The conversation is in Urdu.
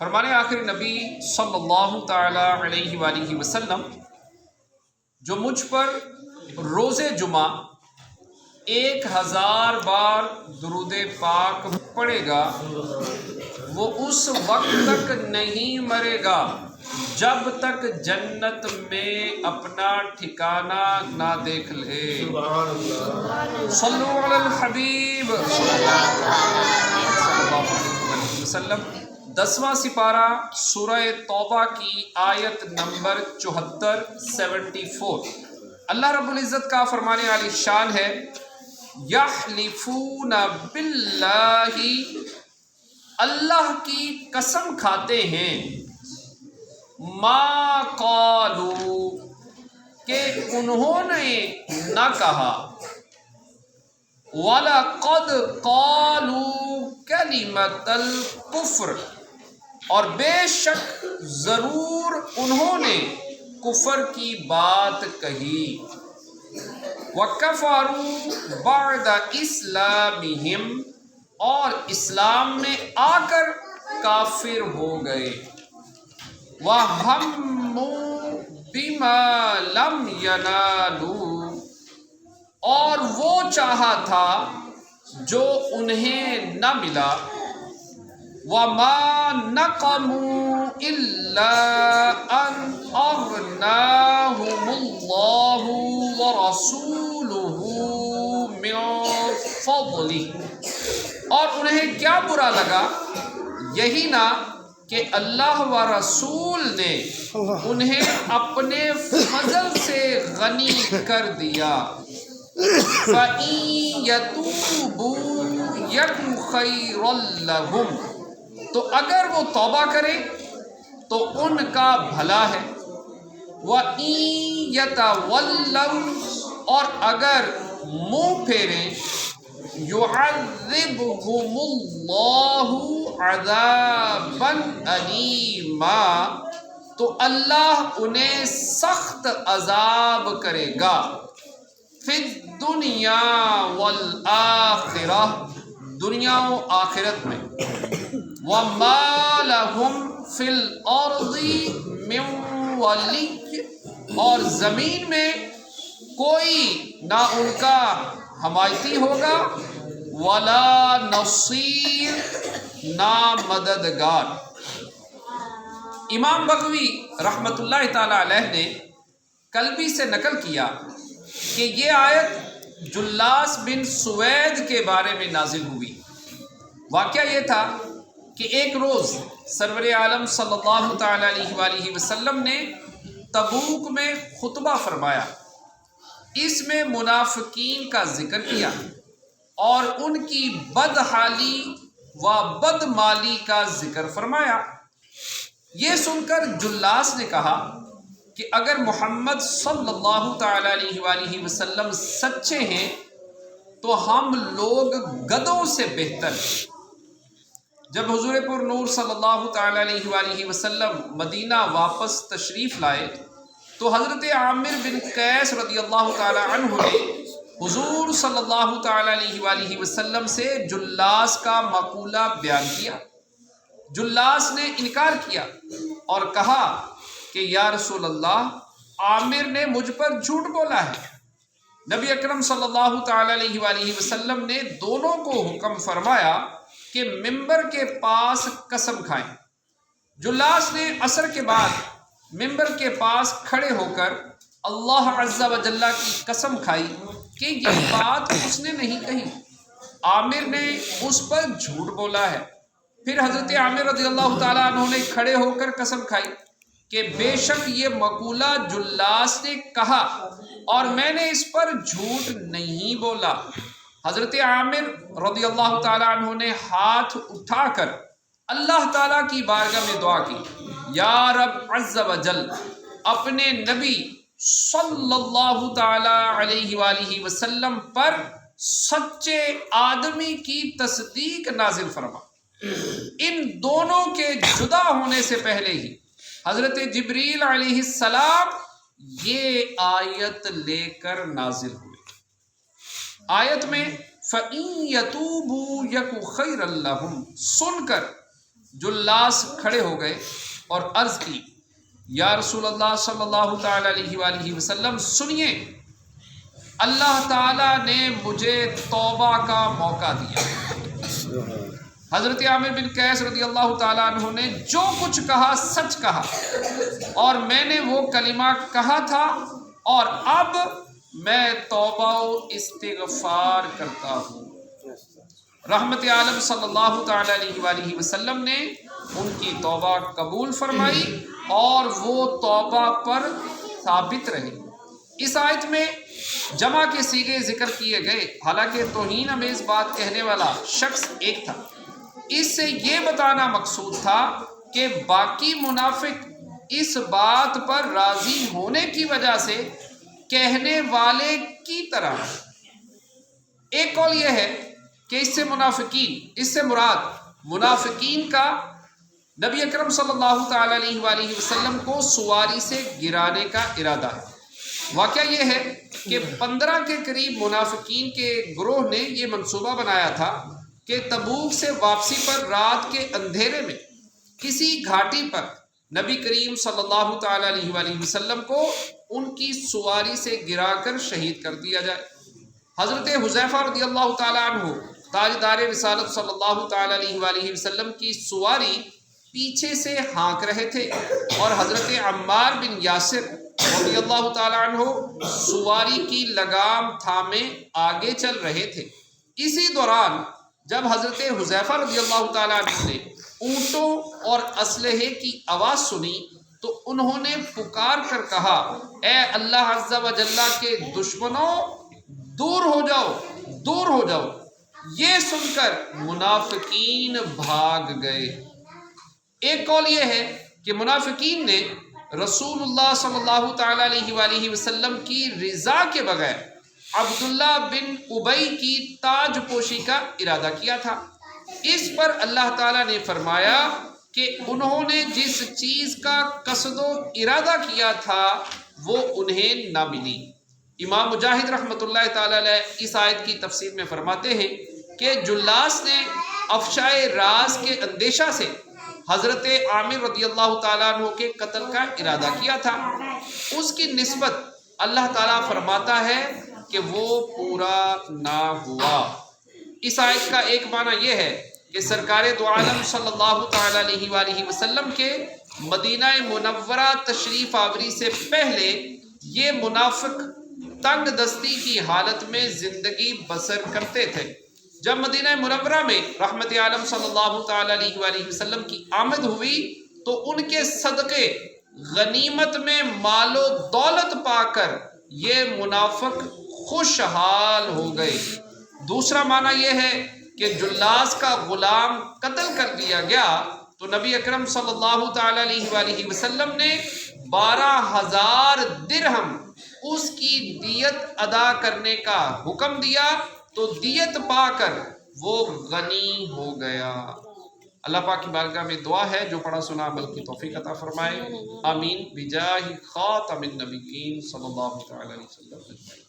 فرمانے آخر نبی صلی اللہ تعالی علیہ وآلہ وسلم، جو مجھ پر روز جمعہ 1000 بار درود پاک پڑھے گا وہ اس وقت تک نہیں مرے گا جب تک جنت میں اپنا ٹھکانہ نہ دیکھ لے۔ صلو علی الحبیب صلی اللہ علیہ وسلم۔ 10واں سپارہ سورہ توبہ کی آیت نمبر 74 اللہ رب العزت کا فرمانے عالی شان ہے، یحلفون باللہ، اللہ کی قسم کھاتے ہیں، ما قالو، کہ انہوں نے نہ کہا، وَلَقَدْ قَالُوا كَلِمَةَ الْكُفْرِ، اور بے شک ضرور انہوں نے کفر کی بات کہی، وَكَفَرُوا بَعْدَ إِسْلَامِهِمْ، اور اسلام میں آ کر کافر ہو گئے، وَهَمُّوا بِمَا لَمْ يَنَالُوا، اور وہ چاہا تھا جو انہیں نہ ملا، وَمَا نَقَمُوا إِلَّا أَنْ أَغْنَاهُمُ اللَّهُ وَرَسُولُهُ مِنْ فَضْلِهِ، اور انہیں کیا برا لگا، یہی نہ کہ اللہ و رسول نے انہیں اپنے فضل سے غنی کر دیا۔ فَإِن يَتُوبُوا يَكُ خَيْرًا لَهُمْ، تو اگر وہ توبہ کریں تو ان کا بھلا ہے، وَإِن يَتَوَلَّوْا، اور اگر منہ پھیریں، يُعَذِّبْهُمُ اللَّهُ عَذَابًا أَلِيمًا، تو اللہ انہیں سخت عذاب کرے گا، فی الدنیا والآخرہ، دنیا و آخرت میں، وَمَا لَهُمْ فِي الْأَرْضِ مِنْ وَلِيٍّ، اور زمین میں کوئی نہ ان کا حمایتی ہوگا، وَلَا نَصِيرٌ، نہ مددگار۔ امام بغوی رحمۃ اللہ تعالی علیہ نے کلبی سے نقل کیا کہ یہ آیت جلاس بن سوید کے بارے میں نازل ہوئی۔ واقعہ یہ تھا کہ ایک روز سرور عالم صلی اللہ تعالی علیہ وآلہ وسلم نے تبوک میں خطبہ فرمایا، اس میں منافقین کا ذکر کیا اور ان کی بدحالی و بدمالی کا ذکر فرمایا۔ یہ سن کر جلاس نے کہا کہ اگر محمد صلی اللہ تعالی علیہ وآلہ وسلم سچے ہیں تو ہم لوگ گدوں سے بہتر ہیں۔ جب حضور پر نور صلی اللہ تعالی علیہ وآلہ وسلم مدینہ واپس تشریف لائے تو حضرت عامر بن قیس رضی اللہ تعالی عنہ نے حضور صلی اللہ تعالی علیہ وآلہ وسلم سے جلاس کا مقولہ بیان کیا۔ جلاس نے انکار کیا اور کہا کہ یا رسول اللہ، عامر نے مجھ پر جھوٹ بولا ہے۔ نبی اکرم صلی اللہ تعالی علیہ وآلہ وسلم نے دونوں کو حکم فرمایا کہ ممبر کے پاس قسم کھائیں۔ جلاس نے عصر کے بعد ممبر کے پاس کھڑے ہو کر اللہ عز و جل کی قسم کھائی کہ یہ بات اس نے نہیں کہی، عامر نے اس پر جھوٹ بولا ہے۔ پھر حضرت عامر رضی اللہ تعالیٰ عنہ نے کھڑے ہو کر قسم کھائی کہ بے شک یہ مقولہ جلاس نے کہا اور میں نے اس پر جھوٹ نہیں بولا۔ حضرت عامر رضی اللہ تعالیٰ عنہ نے ہاتھ اٹھا کر اللہ تعالیٰ کی بارگاہ میں دعا کی، یا رب عز و جل، اپنے نبی صلی اللہ تعالی علیہ وآلہ وسلم پر سچے آدمی کی تصدیق نازل فرما۔ ان دونوں کے جدا ہونے سے پہلے ہی حضرت جبریل علیہ السلام یہ آیت لے کر نازل ہوئے۔ آیت میں فَإِن يَتُوبُوا يَكُ خَيْرًا لَهُمْ سن کر جلاس کھڑے ہو گئے اور عرض کی یا رسول اللہ صلی اللہ تعالی علیہ وآلہ وسلم سنیے، اللہ تعالیٰ نے مجھے توبہ کا موقع دیا۔ حضرت عامر بن قیس رضی اللہ تعالیٰ عنہ نے جو کچھ کہا سچ کہا، اور میں نے وہ کلمہ کہا تھا، اور اب میں توبہ و استغفار کرتا ہوں۔ رحمت عالم صلی اللہ تعالی علیہ وآلہ وسلم نے ان کی توبہ قبول فرمائی اور وہ توبہ پر ثابت رہے۔ اس آیت میں جمع کے صیغے ذکر کیے گئے، حالانکہ توہین امیز بات کہنے والا شخص ایک تھا۔ اس سے یہ بتانا مقصود تھا کہ باقی منافق اس بات پر راضی ہونے کی وجہ سے کہنے والے کی طرح۔ ایک قول یہ ہے کہ اس سے مراد منافقین کا نبی اکرم صلی اللہ تعالی علیہ وآلہ وسلم کو سواری سے گرانے کا ارادہ ہے۔ واقعہ یہ ہے کہ 15 کے قریب منافقین کے گروہ نے یہ منصوبہ بنایا تھا کہ تبوک سے واپسی پر رات کے اندھیرے میں کسی گھاٹی پر نبی کریم صلی اللہ تعالی علیہ وآلہ وسلم کو ان کی سواری سے گرا کر شہید کر دیا جائے۔ حضرت حذیفہ رضی اللہ تعالیٰ عنہ تاجدار رسالت صلی اللہ تعالی علیہ وآلہ وسلم کی سواری پیچھے سے ہانک رہے تھے، اور حضرت عمار بن یاسر رضی اللہ تعالیٰ عنہ سواری کی لگام تھامے آگے چل رہے تھے۔ اسی دوران جب حضرت حذیفہ رضی اللہ تعالیٰ عنہ نے اونٹوں اور اسلحے کی آواز سنی تو انہوں نے پکار کر کہا، اے اللہ عز و جل کے دشمنوں، دور ہو جاؤ، دور ہو جاؤ۔ یہ سن کر منافقین بھاگ گئے۔ ایک قول یہ ہے کہ منافقین نے رسول اللہ صلی اللہ تعالی علیہ وآلہ وسلم کی رضا کے بغیر عبداللہ بن ابی کی تاج پوشی کا ارادہ کیا تھا۔ اس پر اللہ تعالیٰ نے فرمایا کہ انہوں نے جس چیز کا قصد و ارادہ کیا تھا وہ انہیں نہ ملی۔ امام مجاہد رحمۃ اللہ تعالی علیہ اس آیت کی تفسیر میں فرماتے ہیں کہ جلاس نے افشائے راز کے اندیشہ سے حضرت عامر رضی اللہ تعالیٰ عنہ کے قتل کا ارادہ کیا تھا۔ اس کی نسبت اللہ تعالیٰ فرماتا ہے کہ وہ پورا نہ ہوا۔ اس آیت کا ایک معنی یہ ہے کہ سرکار دو عالم صلی اللہ تعالی علیہ وآلہ وسلم کے مدینہ منورہ تشریف آوری سے پہلے یہ منافق تنگ دستی کی حالت میں زندگی بسر کرتے تھے۔ جب مدینہ منورہ میں رحمت عالم صلی اللہ تعالی علیہ وآلہ وسلم کی آمد ہوئی تو ان کے صدقے غنیمت میں مال و دولت پا کر یہ منافق خوشحال ہو گئے۔ دوسرا معنی یہ ہے کہ جلاس کا غلام قتل کر دیا گیا تو نبی اکرم صلی اللہ تعالی علیہ وآلہ وسلم نے 12,000 درہم اس کی دیت ادا کرنے کا حکم دیا تو دیت پا کر وہ غنی ہو گیا۔ اللہ پاک کی بارگاہ میں دعا ہے جو پڑھا سنا عمل کی توفیق عطا فرمائے، آمین، بجاہ خاتم النبیین صلی اللہ تعالی علیہ وسلم۔